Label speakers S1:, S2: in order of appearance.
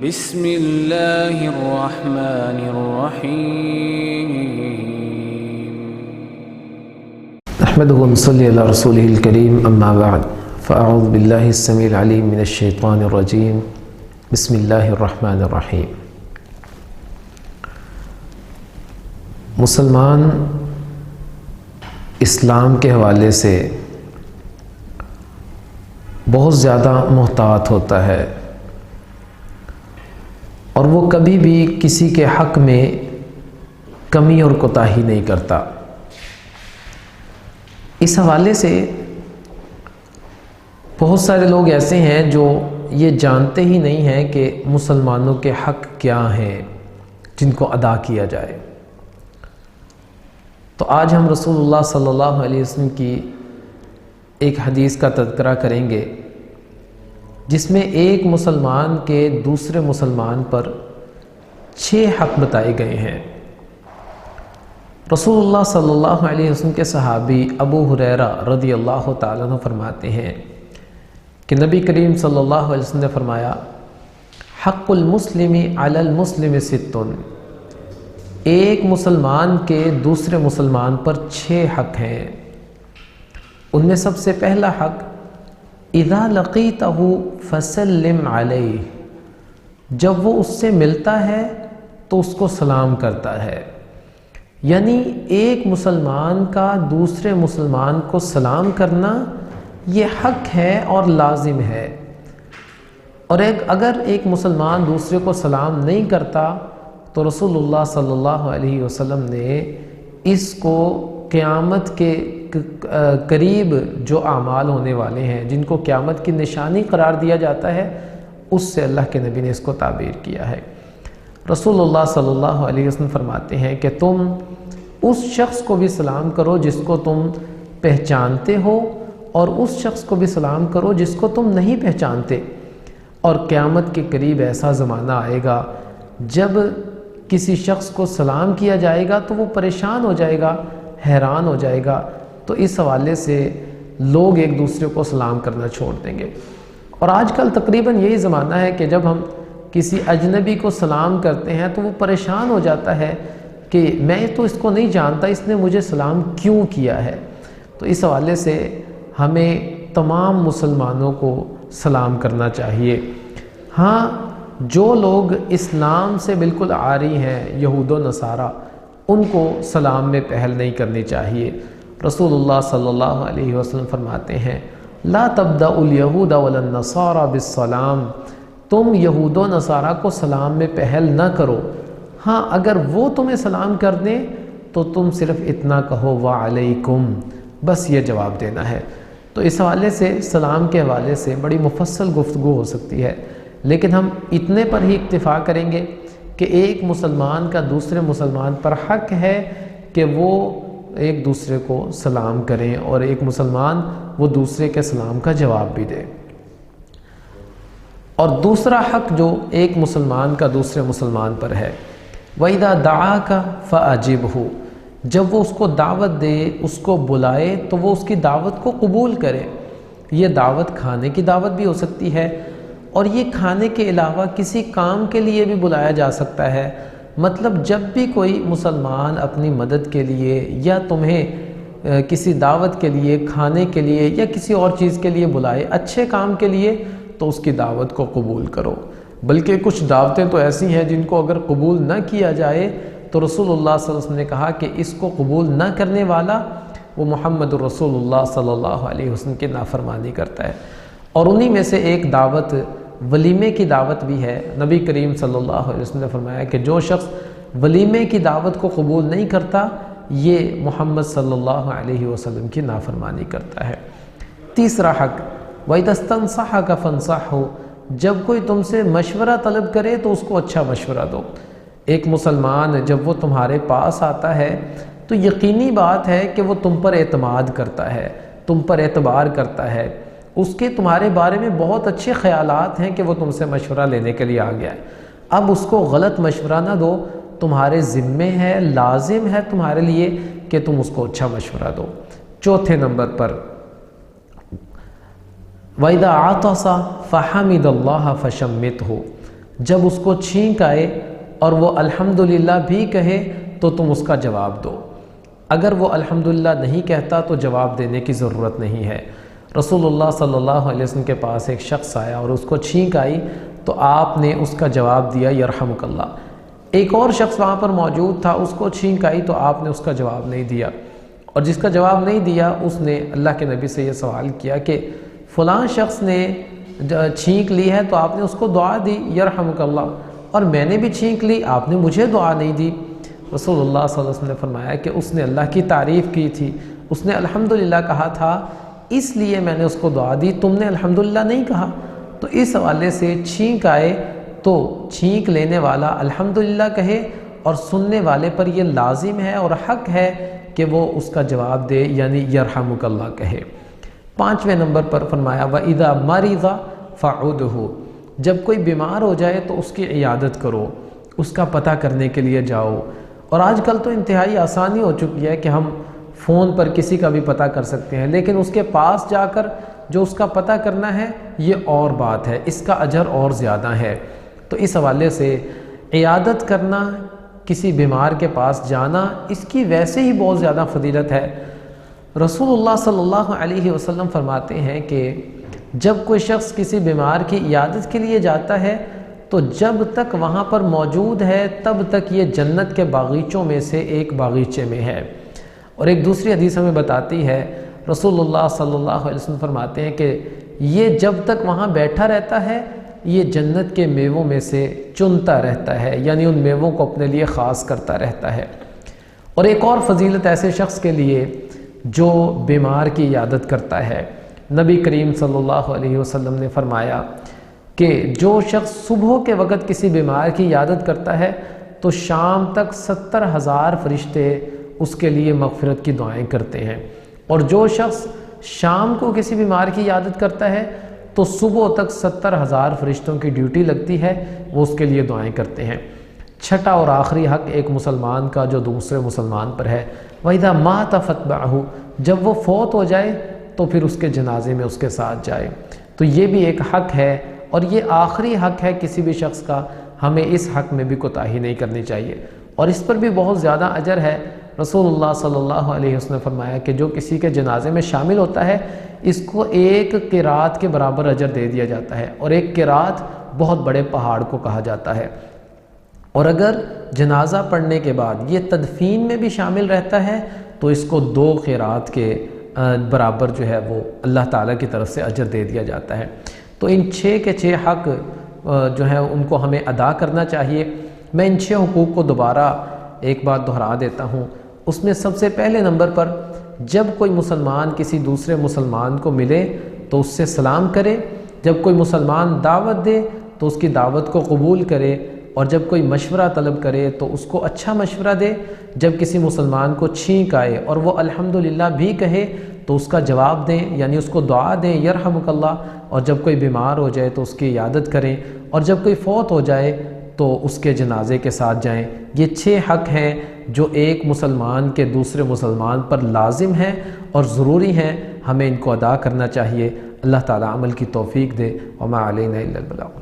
S1: بسم اللہ الرحمن الرحیم
S2: نحمده ونصلي على رسوله الكريم اما بعد فاعوذ بالله السميع العليم من الشيطان الرجيم بسم الله الرحمن الرحیم۔ مسلمان اسلام کے حوالے سے بہت زیادہ محتاط ہوتا ہے اور وہ کبھی بھی کسی کے حق میں کمی اور کوتاہی نہیں کرتا۔ اس حوالے سے بہت سارے لوگ ایسے ہیں جو یہ جانتے ہی نہیں ہیں کہ مسلمانوں کے حق کیا ہیں جن کو ادا کیا جائے۔ تو آج ہم رسول اللہ صلی اللہ علیہ وسلم کی ایک حدیث کا تذکرہ کریں گے جس میں ایک مسلمان کے دوسرے مسلمان پر 6 حق بتائے گئے ہیں۔ رسول اللہ صلی اللہ علیہ وسلم کے صحابی ابو ہریرہ رضی اللہ تعالیٰ عنہ فرماتے ہیں کہ نبی کریم صلی اللہ علیہ وسلم نے فرمایا، حق المسلم علی المسلم 6، ایک مسلمان کے دوسرے مسلمان پر 6 حق ہیں۔ ان میں سب سے پہلا حق، اذا لقیتہ فسلم علیہ، جب وہ اس سے ملتا ہے تو اس کو سلام کرتا ہے۔ یعنی ایک مسلمان کا دوسرے مسلمان کو سلام کرنا یہ حق ہے اور لازم ہے، اور اگر ایک مسلمان دوسرے کو سلام نہیں کرتا تو رسول اللہ صلی اللہ علیہ وسلم نے اس کو قیامت کے قریب جو اعمال ہونے والے ہیں، جن کو قیامت کی نشانی قرار دیا جاتا ہے، اس سے اللہ کے نبی نے اس کو تعبیر کیا ہے۔ رسول اللہ صلی اللہ علیہ وسلم فرماتے ہیں کہ تم اس شخص کو بھی سلام کرو جس کو تم پہچانتے ہو، اور اس شخص کو بھی سلام کرو جس کو تم نہیں پہچانتے، اور قیامت کے قریب ایسا زمانہ آئے گا جب کسی شخص کو سلام کیا جائے گا تو وہ پریشان ہو جائے گا، حیران ہو جائے گا۔ تو اس حوالے سے لوگ ایک دوسرے کو سلام کرنا چھوڑ دیں گے، اور آج کل تقریباً یہی زمانہ ہے کہ جب ہم کسی اجنبی کو سلام کرتے ہیں تو وہ پریشان ہو جاتا ہے کہ میں تو اس کو نہیں جانتا، اس نے مجھے سلام کیوں کیا ہے۔ تو اس حوالے سے ہمیں تمام مسلمانوں کو سلام کرنا چاہیے۔ ہاں، جو لوگ اسلام سے بالکل عاری ہیں، یہود و نصارہ، ان کو سلام میں پہل نہیں کرنی چاہیے۔ رسول اللہ صلی اللہ علیہ وسلم فرماتے ہیں، لا تبدأوا الیہود ولا النصارى بالسلام، تم یہود و نصارہ کو سلام میں پہل نہ کرو۔ ہاں، اگر وہ تمہیں سلام کر دیں تو تم صرف اتنا کہو وعلیکم، بس یہ جواب دینا ہے۔ تو اس حوالے سے سلام کے حوالے سے بڑی مفصل گفتگو ہو سکتی ہے، لیکن ہم اتنے پر ہی اکتفا کریں گے کہ ایک مسلمان کا دوسرے مسلمان پر حق ہے کہ وہ ایک دوسرے کو سلام کریں، اور ایک مسلمان وہ دوسرے کے سلام کا جواب بھی دے۔ اور دوسرا حق جو ایک مسلمان کا دوسرے مسلمان پر ہے، وَإِذَا دَعَاكَ فَأَجِبْهُ، جب وہ اس کو دعوت دے، اس کو بلائے تو وہ اس کی دعوت کو قبول کرے۔ یہ دعوت کھانے کی دعوت بھی ہو سکتی ہے، اور یہ کھانے کے علاوہ کسی کام کے لیے بھی بلایا جا سکتا ہے۔ مطلب جب بھی کوئی مسلمان اپنی مدد کے لیے یا تمہیں کسی دعوت کے لیے، کھانے کے لیے یا کسی اور چیز کے لیے بلائے، اچھے کام کے لیے، تو اس کی دعوت کو قبول کرو۔ بلکہ کچھ دعوتیں تو ایسی ہیں جن کو اگر قبول نہ کیا جائے تو رسول اللہ صلی اللہ علیہ وسلم نے کہا کہ اس کو قبول نہ کرنے والا وہ محمد رسول اللہ صلی اللہ علیہ وسلم کی نافرمانی کرتا ہے۔ اور انہی میں سے ایک دعوت ولیمے کی دعوت بھی ہے۔ نبی کریم صلی اللہ علیہ وسلم نے فرمایا کہ جو شخص ولیمے کی دعوت کو قبول نہیں کرتا، یہ محمد صلی اللہ علیہ وسلم کی نافرمانی کرتا ہے۔ تیسرا حق، وَإِذَا اسْتَنصَحَكَ فَانصَحْهُ، جب کوئی تم سے مشورہ طلب کرے تو اس کو اچھا مشورہ دو۔ ایک مسلمان جب وہ تمہارے پاس آتا ہے تو یقینی بات ہے کہ وہ تم پر اعتماد کرتا ہے، تم پر اعتبار کرتا ہے، اس کے تمہارے بارے میں بہت اچھے خیالات ہیں کہ وہ تم سے مشورہ لینے کے لیے آ گیا ہے۔ اب اس کو غلط مشورہ نہ دو، تمہارے ذمے ہے، لازم ہے تمہارے لیے کہ تم اس کو اچھا مشورہ دو۔ چوتھے نمبر پر، وَإِذَا عَطَسَ فَحَمِدَ اللَّهَ فَشَمِّتْهُ، جب اس کو چھینک آئے اور وہ الحمدللہ بھی کہے تو تم اس کا جواب دو، اگر وہ الحمدللہ نہیں کہتا تو جواب دینے کی ضرورت نہیں ہے۔ رسول اللہ صلی اللہ علیہ وسلم کے پاس ایک شخص آیا اور اس کو چھینک آئی تو آپ نے اس کا جواب دیا یرحمک اللہ۔ ایک اور شخص وہاں پر موجود تھا، اس کو چھینک آئی تو آپ نے اس کا جواب نہیں دیا، اور جس کا جواب نہیں دیا اس نے اللہ کے نبی سے یہ سوال کیا کہ فلاں شخص نے چھینک لی ہے تو آپ نے اس کو دعا دی یرحمک اللہ، اور میں نے بھی چھینک لی، آپ نے مجھے دعا نہیں دی۔ رسول اللہ صلی اللہ علیہ وسلم نے فرمایا کہ اس نے اللہ کی تعریف کی تھی، اس نے الحمدللہ کہا تھا، اس لیے میں نے اس کو دعا دی، تم نے الحمدللہ نہیں کہا۔ تو اس حوالے سے چھینک آئے تو چھینک لینے والا الحمدللہ کہے، اور سننے والے پر یہ لازم ہے اور حق ہے کہ وہ اس کا جواب دے، یعنی یرحمک اللہ کہے۔ 5ویں نمبر پر فرمایا وَإِذَا مَرِضَ فَعُودُهُ، جب کوئی بیمار ہو جائے تو اس کی عیادت کرو، اس کا پتہ کرنے کے لیے جاؤ۔ اور آج کل تو انتہائی آسانی ہو چکی ہے کہ ہم فون پر کسی کا بھی پتہ کر سکتے ہیں، لیکن اس کے پاس جا کر جو اس کا پتہ کرنا ہے یہ اور بات ہے، اس کا اجر اور زیادہ ہے۔ تو اس حوالے سے عیادت کرنا، کسی بیمار کے پاس جانا، اس کی ویسے ہی بہت زیادہ فضیلت ہے۔ رسول اللہ صلی اللہ علیہ وسلم فرماتے ہیں کہ جب کوئی شخص کسی بیمار کی عیادت کے لیے جاتا ہے تو جب تک وہاں پر موجود ہے تب تک یہ جنت کے باغیچوں میں سے ایک باغیچے میں ہے۔ اور ایک دوسری حدیث ہمیں بتاتی ہے، رسول اللہ صلی اللہ علیہ وسلم فرماتے ہیں کہ یہ جب تک وہاں بیٹھا رہتا ہے یہ جنت کے میووں میں سے چنتا رہتا ہے، یعنی ان میووں کو اپنے لیے خاص کرتا رہتا ہے۔ اور ایک اور فضیلت ایسے شخص کے لیے جو بیمار کی عیادت کرتا ہے، نبی کریم صلی اللہ علیہ وسلم نے فرمایا کہ جو شخص صبح کے وقت کسی بیمار کی عیادت کرتا ہے تو شام تک 70,000 فرشتے اس کے لیے مغفرت کی دعائیں کرتے ہیں، اور جو شخص شام کو کسی بیمار کی عیادت کرتا ہے تو صبح تک 70,000 فرشتوں کی ڈیوٹی لگتی ہے، وہ اس کے لیے دعائیں کرتے ہیں۔ چھٹا اور آخری حق ایک مسلمان کا جو دوسرے مسلمان پر ہے، وَإِذَا مَاتَ فَاتْبَعْهُ، جب وہ فوت ہو جائے تو پھر اس کے جنازے میں اس کے ساتھ جائے۔ تو یہ بھی ایک حق ہے، اور یہ آخری حق ہے کسی بھی شخص کا، ہمیں اس حق میں بھی کوتاہی نہیں کرنی چاہیے، اور اس پر بھی بہت زیادہ اجر ہے۔ رسول اللہ صلی اللہ علیہ وسلم نے فرمایا کہ جو کسی کے جنازے میں شامل ہوتا ہے اس کو ایک قرات کے برابر اجر دے دیا جاتا ہے، اور ایک قرات بہت بڑے پہاڑ کو کہا جاتا ہے۔ اور اگر جنازہ پڑھنے کے بعد یہ تدفین میں بھی شامل رہتا ہے تو اس کو 2 قرات کے برابر جو ہے وہ اللہ تعالیٰ کی طرف سے اجر دے دیا جاتا ہے۔ تو ان 6 کے 6 حق جو ہے ان کو ہمیں ادا کرنا چاہیے۔ میں ان 6 حقوق کو دوبارہ ایک بار دہرا دیتا ہوں۔ اس میں سب سے پہلے نمبر پر جب کوئی مسلمان کسی دوسرے مسلمان کو ملے تو اس سے سلام کرے، جب کوئی مسلمان دعوت دے تو اس کی دعوت کو قبول کرے، اور جب کوئی مشورہ طلب کرے تو اس کو اچھا مشورہ دے، جب کسی مسلمان کو چھینک آئے اور وہ الحمدللہ بھی کہے تو اس کا جواب دیں، یعنی اس کو دعا دیں یرحمک اللہ، اور جب کوئی بیمار ہو جائے تو اس کی عیادت کریں، اور جب کوئی فوت ہو جائے تو اس کے جنازے کے ساتھ جائیں۔ یہ 6 حق ہیں جو ایک مسلمان کے دوسرے مسلمان پر لازم ہیں اور ضروری ہیں، ہمیں ان کو ادا کرنا چاہیے۔ اللہ تعالیٰ عمل کی توفیق دے، وما علینا الا البلاغ۔